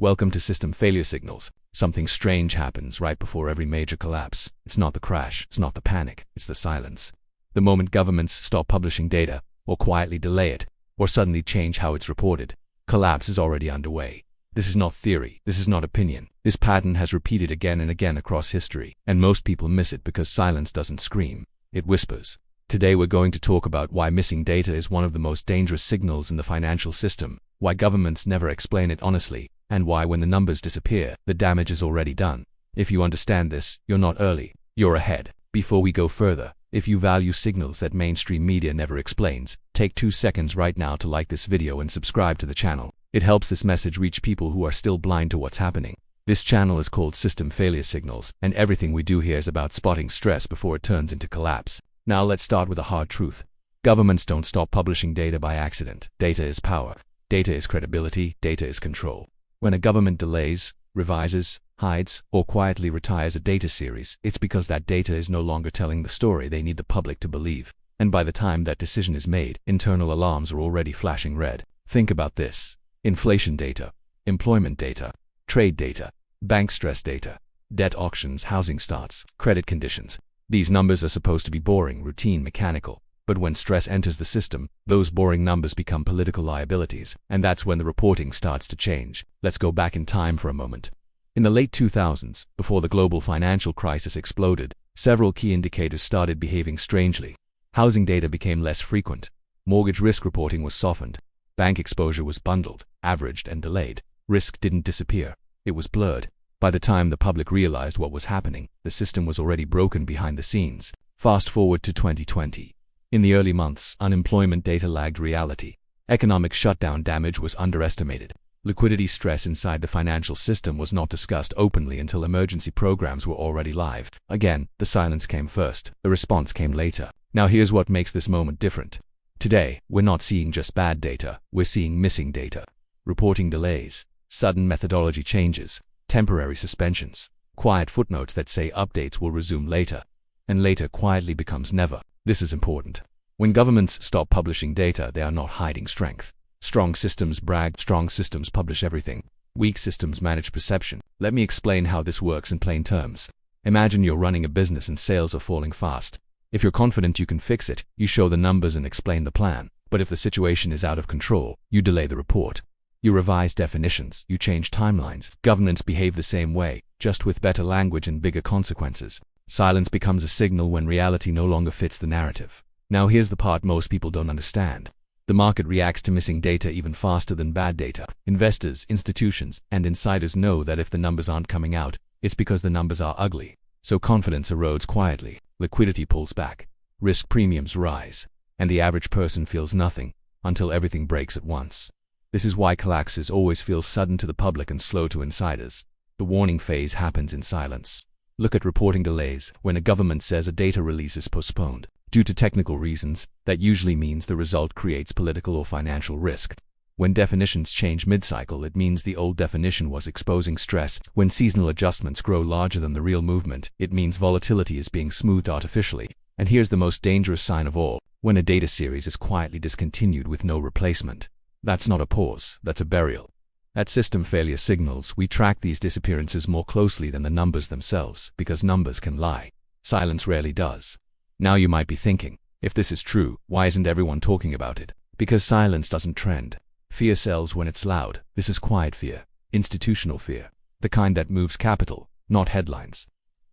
Welcome to System Failure Signals. Something strange happens right before every major collapse. It's not the crash, it's not the panic, it's the silence. The moment governments stop publishing data, or quietly delay it, or suddenly change how it's reported, collapse is already underway. This is not theory, this is not opinion. This pattern has repeated again and again across history, and most people miss it because silence doesn't scream, it whispers. Today we're going to talk about why missing data is one of the most dangerous signals in the financial system, why governments never explain it honestly, and why when the numbers disappear, the damage is already done. If you understand this, you're not early, you're ahead. Before we go further, if you value signals that mainstream media never explains, take 2 seconds right now to like this video and subscribe to the channel. It helps this message reach people who are still blind to what's happening. This channel is called System Failure Signals, and everything we do here is about spotting stress before it turns into collapse. Now let's start with a hard truth. Governments don't stop publishing data by accident. Data is power. Data is credibility. Data is control. When a government delays, revises, hides, or quietly retires a data series, it's because that data is no longer telling the story they need the public to believe. And by the time that decision is made, internal alarms are already flashing red. Think about this. Inflation data, employment data, trade data, bank stress data, debt auctions, housing starts, credit conditions. These numbers are supposed to be boring, routine, mechanical. But when stress enters the system, those boring numbers become political liabilities, and that's when the reporting starts to change. Let's go back in time for a moment. In the late 2000s, before the global financial crisis exploded, several key indicators started behaving strangely. Housing data became less frequent. Mortgage risk reporting was softened. Bank exposure was bundled, averaged, and delayed. Risk didn't disappear. It was blurred. By the time the public realized what was happening, the system was already broken behind the scenes. Fast forward to 2020. In the early months, unemployment data lagged reality. Economic shutdown damage was underestimated. Liquidity stress inside the financial system was not discussed openly until emergency programs were already live. Again, the silence came first. The response came later. Now here's what makes this moment different. Today, we're not seeing just bad data, we're seeing missing data. Reporting delays, sudden methodology changes, temporary suspensions, quiet footnotes that say updates will resume later, and later quietly becomes never. This is important. When governments stop publishing data, they are not hiding strength. Strong systems brag, strong systems publish everything. Weak systems manage perception. Let me explain how this works in plain terms. Imagine you're running a business and sales are falling fast. If you're confident you can fix it, you show the numbers and explain the plan. But if the situation is out of control, you delay the report. You revise definitions, you change timelines. Governments behave the same way, just with better language and bigger consequences. Silence becomes a signal when reality no longer fits the narrative. Now here's the part most people don't understand. The market reacts to missing data even faster than bad data. Investors, institutions, and insiders know that if the numbers aren't coming out, it's because the numbers are ugly. So confidence erodes quietly, liquidity pulls back, risk premiums rise, and the average person feels nothing until everything breaks at once. This is why collapses always feel sudden to the public and slow to insiders. The warning phase happens in silence. Look at reporting delays. When a government says a data release is postponed due to technical reasons, that usually means the result creates political or financial risk. When definitions change mid-cycle, it means the old definition was exposing stress. When seasonal adjustments grow larger than the real movement, it means volatility is being smoothed artificially. And here's the most dangerous sign of all: when a data series is quietly discontinued with no replacement. That's not a pause, that's a burial. At System Failure Signals, we track these disappearances more closely than the numbers themselves, because numbers can lie. Silence rarely does. Now you might be thinking, if this is true, why isn't everyone talking about it? Because silence doesn't trend. Fear sells when it's loud. This is quiet fear, institutional fear, the kind that moves capital, not headlines.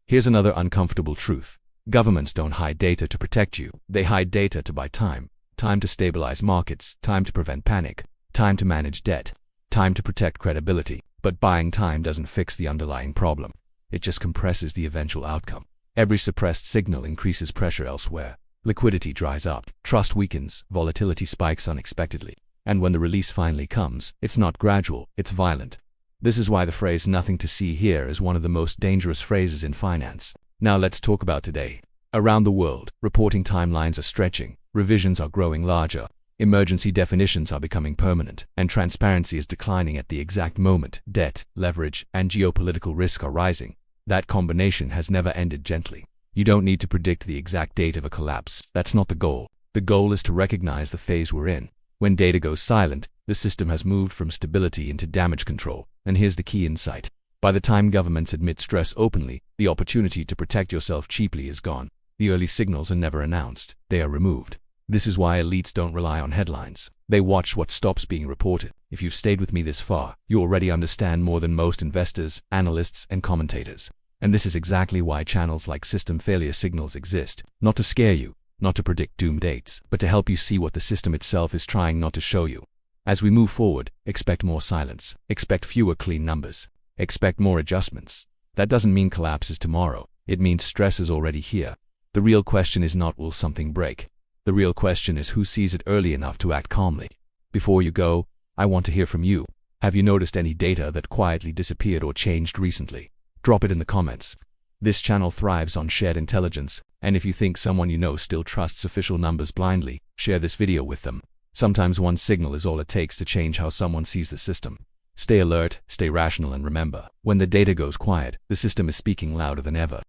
Here's another uncomfortable truth. Governments don't hide data to protect you. They hide data to buy time. Time to stabilize markets, time to prevent panic, time to manage debt, time to protect credibility. But buying time doesn't fix the underlying problem. It just compresses the eventual outcome. Every suppressed signal increases pressure elsewhere. Liquidity dries up, trust weakens, volatility spikes unexpectedly. And when the release finally comes, it's not gradual, it's violent. This is why the phrase "nothing to see here" is one of the most dangerous phrases in finance. Now let's talk about today. Around the world, reporting timelines are stretching, revisions are growing larger, emergency definitions are becoming permanent, and transparency is declining at the exact moment debt, leverage, and geopolitical risk are rising. That combination has never ended gently. You don't need to predict the exact date of a collapse. That's not the goal. The goal is to recognize the phase we're in, When data goes silent, the system has moved from stability into damage control. And here's the key insight. By the time governments admit stress openly, the opportunity to protect yourself cheaply is gone. The early signals are never announced, they are removed. This is why elites don't rely on headlines. They watch what stops being reported. If you've stayed with me this far, you already understand more than most investors, analysts, and commentators. And this is exactly why channels like System Failure Signals exist. Not to scare you, not to predict doom dates, but to help you see what the system itself is trying not to show you. As we move forward, expect more silence. Expect fewer clean numbers. Expect more adjustments. That doesn't mean collapse is tomorrow. It means stress is already here. The real question is not will something break. The real question is who sees it early enough to act calmly. Before you go, I want to hear from you. Have you noticed any data that quietly disappeared or changed recently? Drop it in the comments. This channel thrives on shared intelligence, and if you think someone you know still trusts official numbers blindly, share this video with them. Sometimes one signal is all it takes to change how someone sees the system. Stay alert, stay rational, and remember, when the data goes quiet, the system is speaking louder than ever.